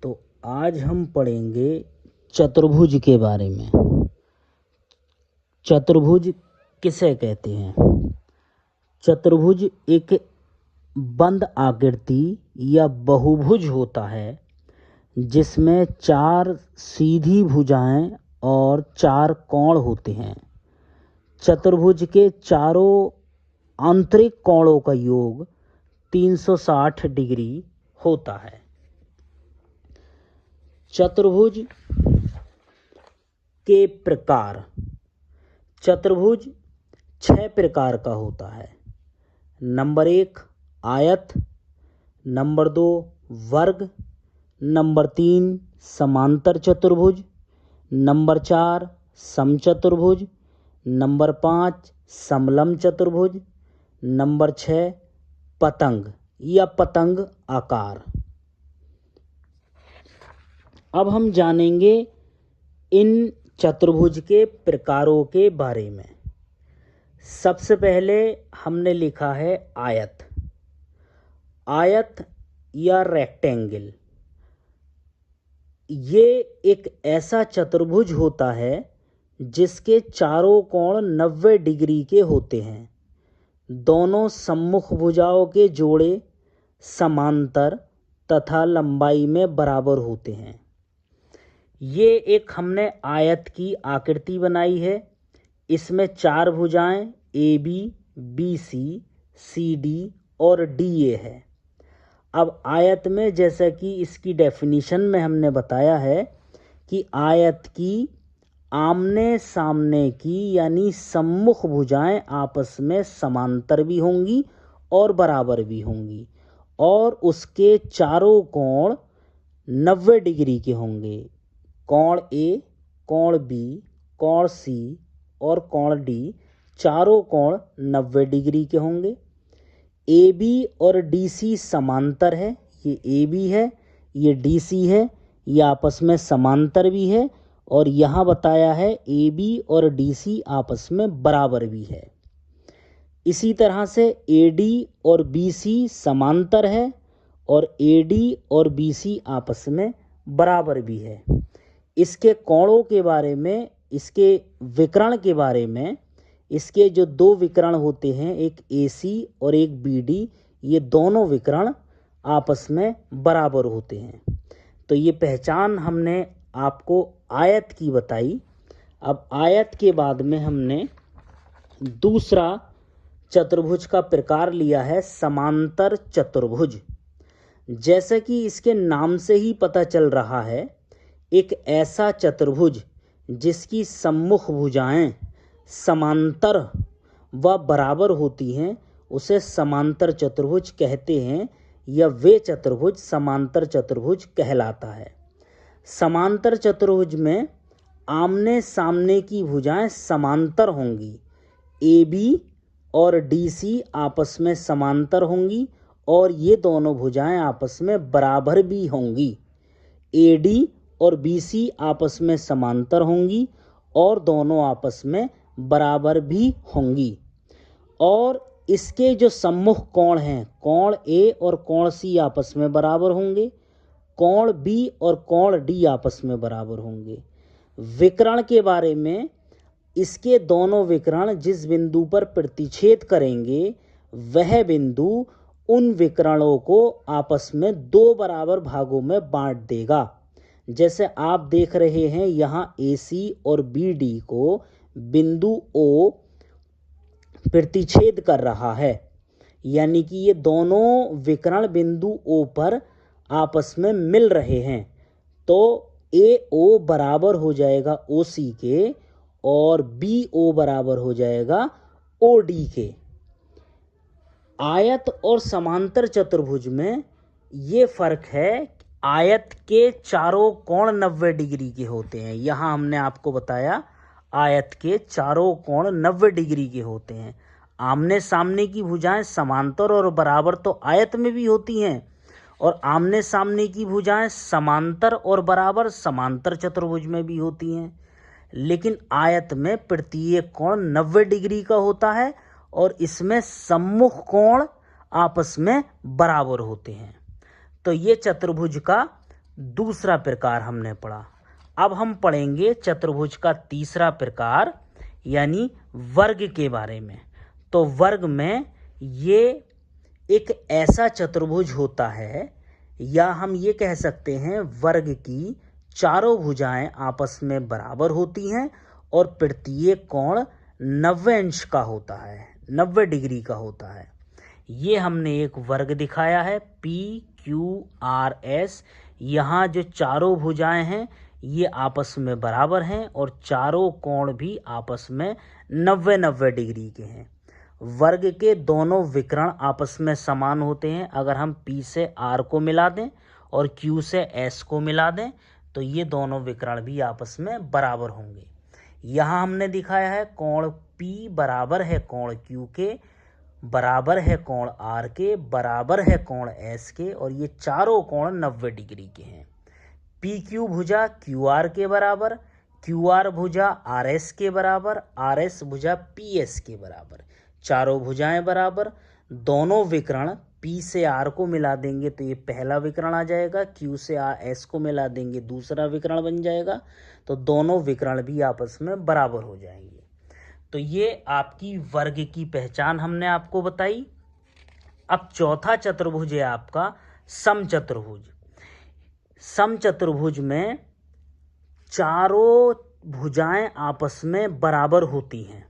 तो आज हम पढ़ेंगे चतुर्भुज के बारे में। चतुर्भुज किसे कहते हैं? चतुर्भुज एक बंद आकृति या बहुभुज होता है जिसमें 4 सीधी भुजाएं और 4 कोण होते हैं। चतुर्भुज के चारों आंतरिक कोणों का योग 360 डिग्री होता है। चतुर्भुज के प्रकार। चतुर्भुज 6 प्रकार का होता है। नंबर 1 आयत, नंबर 2 वर्ग, नंबर 3 समांतर चतुर्भुज, नंबर 4 समचतुर्भुज, नंबर 5 समलंब चतुर्भुज, नंबर 6 पतंग या पतंग आकार। अब हम जानेंगे इन चतुर्भुज के प्रकारों के बारे में। सबसे पहले हमने लिखा है आयत। आयत या रेक्टेंगल, ये एक ऐसा चतुर्भुज होता है जिसके चारों कोण 90 डिग्री के होते हैं। दोनों सम्मुख भुजाओं के जोड़े समांतर तथा लंबाई में बराबर होते हैं। ये एक हमने आयत की आकृति बनाई है। इसमें 4 भुजाएं AB, BC, CD और DA है। अब आयत में, जैसा कि इसकी डेफिनेशन में हमने बताया है कि आयत की आमने सामने की यानी सम्मुख भुजाएं आपस में समांतर भी होंगी और बराबर भी होंगी और उसके चारों कोण 90 डिग्री के होंगे। कोण A, कोण B, कोण C और कोण D, चारों कोण 90 डिग्री के होंगे। AB और DC समांतर है। ये AB है, ये DC है, ये आपस में समांतर भी है और यहाँ बताया है AB और DC आपस में बराबर भी है। इसी तरह से AD और BC समांतर है और AD और BC आपस में बराबर भी है। इसके कोणों के बारे में, इसके विकर्ण के बारे में, इसके जो 2 विकर्ण होते हैं, एक AC और एक BD, ये दोनों विकर्ण आपस में बराबर होते हैं। तो ये पहचान हमने आपको आयत की बताई। अब आयत के बाद में हमने दूसरा चतुर्भुज का प्रकार लिया है समांतर चतुर्भुज। जैसे कि इसके नाम से ही पता चल रहा है, एक ऐसा चतुर्भुज जिसकी सम्मुख भुजाएं समांतर व बराबर होती हैं, उसे समांतर चतुर्भुज कहते हैं या वे चतुर्भुज समांतर चतुर्भुज कहलाता है। समांतर चतुर्भुज में आमने सामने की भुजाएं समांतर होंगी। AB और DC आपस में समांतर होंगी और ये दोनों भुजाएं आपस में बराबर भी होंगी। AD और BC आपस में समांतर होंगी और दोनों आपस में बराबर भी होंगी। और इसके जो सम्मुख कोण हैं, कोण A और कोण C आपस में बराबर होंगे। कोण B और कोण D आपस में बराबर होंगे। विकर्ण के बारे में, इसके दोनों विकर्ण जिस बिंदु पर प्रतिच्छेद करेंगे वह बिंदु उन विकर्णों को आपस में 2 बराबर भागों में बांट देगा। जैसे आप देख रहे हैं, यहाँ AC और BD को बिंदु O प्रतिच्छेद कर रहा है, यानी कि ये दोनों विकर्ण बिंदु O पर आपस में मिल रहे हैं। तो AO बराबर हो जाएगा OC के और BO बराबर हो जाएगा OD के। आयत और समांतर चतुर्भुज में ये फर्क है, आयत के चारों कोण 90 डिग्री के होते हैं। यहाँ हमने आपको बताया आयत के चारों कोण 90 डिग्री के होते हैं। आमने सामने की भुजाएं समांतर और बराबर तो आयत में भी होती हैं और आमने सामने की भुजाएं समांतर और बराबर समांतर चतुर्भुज में भी होती हैं। लेकिन आयत में प्रत्येक कोण 90 डिग्री का होता है और इसमें सम्मुख कोण आपस में बराबर होते हैं। तो ये चतुर्भुज का दूसरा प्रकार हमने पढ़ा। अब हम पढ़ेंगे चतुर्भुज का तीसरा प्रकार यानी वर्ग के बारे में। तो वर्ग में ये एक ऐसा चतुर्भुज होता है, या हम ये कह सकते हैं वर्ग की चारों भुजाएं आपस में बराबर होती हैं और प्रत्येक कोण 90 अंश का होता है, 90 डिग्री का होता है। ये हमने एक वर्ग दिखाया है PQRS। यहाँ जो चारों भुजाएं हैं ये आपस में बराबर हैं और चारों कोण भी आपस में 90-90 डिग्री के हैं। वर्ग के दोनों विकर्ण आपस में समान होते हैं। अगर हम P से R को मिला दें और Q से S को मिला दें तो ये दोनों विकर्ण भी आपस में बराबर होंगे। यहाँ हमने दिखाया है कोण P बराबर है कोण Q के, बराबर है कोण R के, बराबर है कोण S के, और ये चारों कोण 90 डिग्री के हैं। PQ भुजा QR के बराबर, QR भुजा RS के बराबर, RS भुजा PS के बराबर, चारों भुजाएं बराबर। दोनों विकर्ण P से R को मिला देंगे तो ये पहला विकर्ण आ जाएगा, Q से S को मिला देंगे दूसरा विकर्ण बन जाएगा, तो दोनों विकर्ण भी आपस में बराबर हो जाएंगे। तो ये आपकी वर्ग की पहचान हमने आपको बताई। अब चौथा चतुर्भुज है आपका समचतुर्भुज। समचतुर्भुज में चारों भुजाएं आपस में बराबर होती हैं।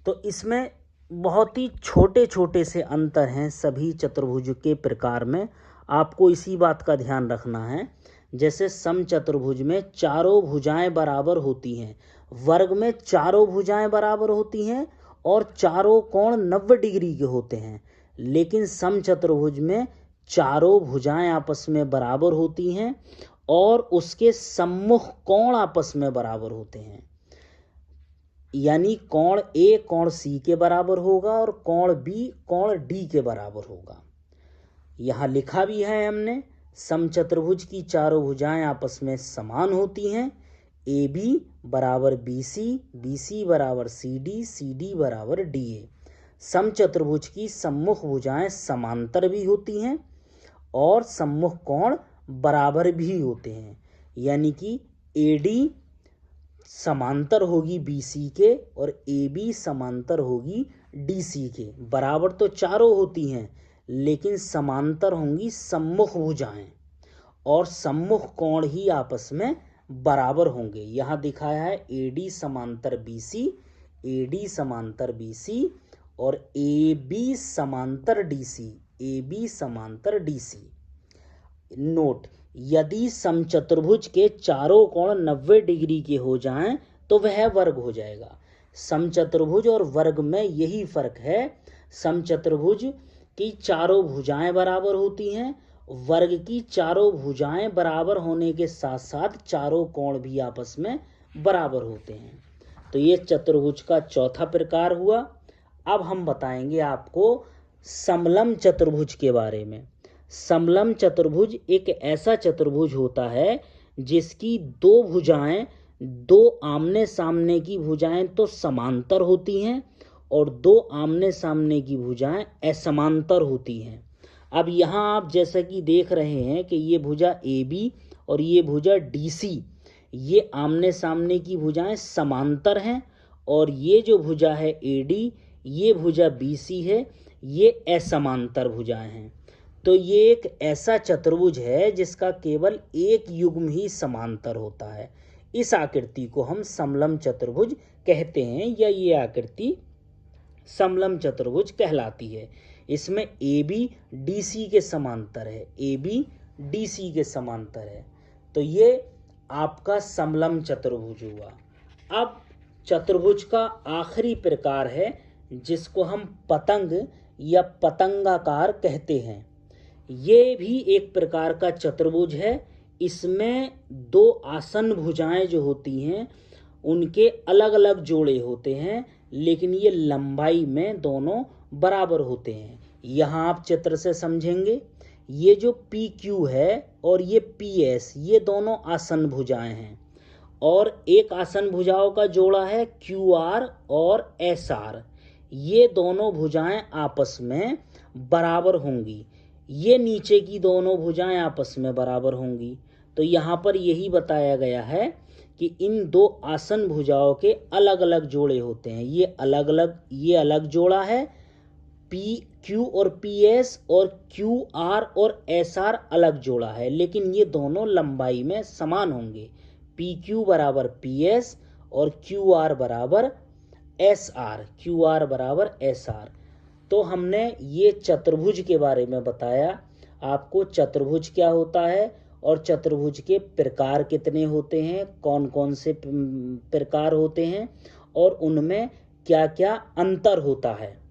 तो इसमें बहुत ही छोटे छोटे से अंतर हैं सभी चतुर्भुज के प्रकार में, आपको इसी बात का ध्यान रखना है। जैसे समचतुर्भुज में चारों भुजाएं बराबर होती हैं, वर्ग में चारों भुजाएं बराबर होती हैं और चारों कोण 90 डिग्री के होते हैं। लेकिन समचतुर्भुज में चारों भुजाएं आपस में बराबर होती हैं और उसके सम्मुख कोण आपस में बराबर होते हैं। यानी कोण A कोण C के बराबर होगा और कोण B कोण D के बराबर होगा। यहाँ लिखा भी है हमने, समचतुर्भुज की चारों भुजाएं आपस में समान होती हैं। AB बराबर BC, BC बराबर CD, CD बराबर DA। समचतुर्भुज की सम्मुख भुजाएं समांतर भी होती हैं और सम्मुख कोण बराबर भी होते हैं। यानी कि AD समांतर होगी BC के और AB समांतर होगी DC के। बराबर तो चारों होती हैं लेकिन समांतर होंगी सम्मुख भुजाएं और सम्मुख कोण ही आपस में बराबर होंगे। यहाँ दिखाया है AD समांतर BC, AD समांतर BC और AB समांतर DC, AB समांतर DC। नोट, यदि समचतुर्भुज के चारों कोण 90 डिग्री के हो जाएं तो वह वर्ग हो जाएगा। समचतुर्भुज और वर्ग में यही फर्क है। समचतुर्भुज की चारों भुजाएं बराबर होती हैं, वर्ग की चारों भुजाएं बराबर होने के साथ साथ चारों कोण भी आपस में बराबर होते हैं। तो ये चतुर्भुज का चौथा प्रकार हुआ। अब हम बताएंगे आपको समलम चतुर्भुज के बारे में। समलम चतुर्भुज एक ऐसा चतुर्भुज होता है जिसकी दो भुजाएं, दो आमने सामने की भुजाएं तो समांतर होती हैं और दो आमने सामने की भुजाएं असमांतर होती हैं। अब यहाँ आप जैसा कि देख रहे हैं कि ये भुजा AB और ये भुजा DC, ये आमने सामने की भुजाएं समांतर हैं और ये जो भुजा है AD, ये भुजा BC है, ये असमांतर भुजाएं हैं। तो ये एक ऐसा चतुर्भुज है जिसका केवल एक युग्म ही समांतर होता है। इस आकृति को हम समलम चतुर्भुज कहते हैं या ये आकृति समलम चतुर्भुज कहलाती है। इसमें AB DC के समांतर है, AB DC के समांतर है। तो ये आपका समलम चतुर्भुज हुआ। अब चतुर्भुज का आखिरी प्रकार है जिसको हम पतंग या पतंगाकार कहते हैं। ये भी एक प्रकार का चतुर्भुज है। इसमें दो आसन्न भुजाएं जो होती हैं उनके अलग अलग जोड़े होते हैं, लेकिन ये लंबाई में दोनों बराबर होते हैं। यहाँ आप चित्र से समझेंगे, ये जो PQ है और ये PS, ये दोनों आसन्न भुजाएं हैं और एक आसन्न भुजाओं का जोड़ा है QR और SR। ये दोनों भुजाएं आपस में बराबर होंगी। ये नीचे की दोनों भुजाएं आपस में बराबर होंगी। तो यहाँ पर यही बताया गया है कि इन दो आसन भुजाओं के अलग अलग जोड़े होते हैं। ये अलग जोड़ा है, पी क्यू और पी एस, और क्यू आर और एस आर अलग जोड़ा है, लेकिन ये दोनों लंबाई में समान होंगे। पी क्यू बराबर पी एस और क्यू आर बराबर एस आर। तो हमने ये चतुर्भुज के बारे में बताया आपको, चतुर्भुज क्या होता है और चतुर्भुज के प्रकार कितने होते हैं, कौन कौन से प्रकार होते हैं और उनमें क्या क्या अंतर होता है।